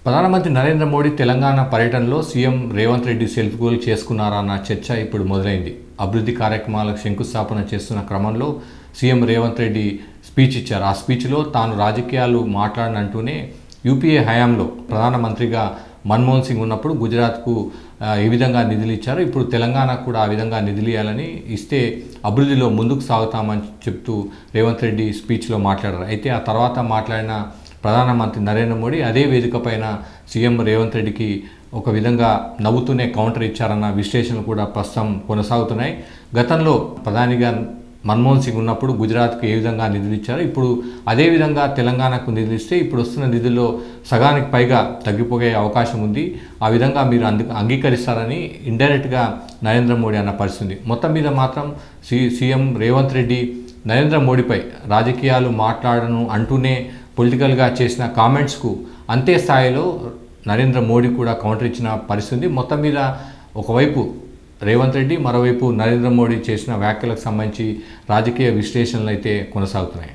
ప్రధానమంత్రి నరేంద్ర మోడీ తెలంగాణ పర్యటనలో CM Revanth Reddy self goal చేసుకున్నారన్న చర్చ ఇప్పుడు మొదలైంది. అభివృద్ధి కార్యక్రమాలకు శంకుస్థాపన చేస్తున్న క్రమంలో సీఎం రేవంత్ రెడ్డి స్పీచ్ ఇచ్చారు. ఆ స్పీచ్లో తాను రాజకీయాలు మాట్లాడనంటూనే యూపీఏ హయాంలో ప్రధానమంత్రిగా మన్మోహన్ సింగ్ ఉన్నప్పుడు గుజరాత్కు ఏ విధంగా నిధులు ఇచ్చారో ఇప్పుడు తెలంగాణకు కూడా ఆ విధంగా నిధులు ఇవ్వాలని ఇస్తే అభివృద్ధిలో ముందుకు సాగుతామని చెప్తూ రేవంత్ రెడ్డి స్పీచ్లో మాట్లాడారు. అయితే ఆ తర్వాత మాట్లాడిన ప్రధానమంత్రి నరేంద్ర మోడీ అదే వేదిక పైన సీఎం రేవంత్ రెడ్డికి ఒక విధంగా నవ్వుతూనే కౌంటర్ ఇచ్చారన్న విశ్లేషణలు కూడా ప్రస్తుతం కొనసాగుతున్నాయి. గతంలో ప్రధానిగా మన్మోహన్ సింగ్ ఉన్నప్పుడు గుజరాత్కు ఏ విధంగా నిధులు ఇచ్చారో ఇప్పుడు అదేవిధంగా తెలంగాణకు నిధులు ఇస్తే ఇప్పుడు వస్తున్న నిధుల్లో సగానికి పైగా తగ్గిపోయే అవకాశం ఉంది. ఆ విధంగా మీరు అంగీకరిస్తారని ఇండైరెక్ట్గా నరేంద్ర మోడీ అన్న పరిస్థితి. మొత్తం మీద మాత్రం సీఎం రేవంత్ రెడ్డి నరేంద్ర మోడీపై రాజకీయాలు మాట్లాడను అంటూనే పొలిటికల్గా చేసిన కామెంట్స్కు అంతే స్థాయిలో నరేంద్ర మోడీ కూడా కౌంటర్ ఇచ్చిన పరిస్థితి. మొత్తం మీద ఒకవైపు రేవంత్ రెడ్డి, మరోవైపు నరేంద్ర మోడీ చేసిన వ్యాఖ్యలకు సంబంధించి రాజకీయ విశ్లేషణలు అయితే కొనసాగుతున్నాయి.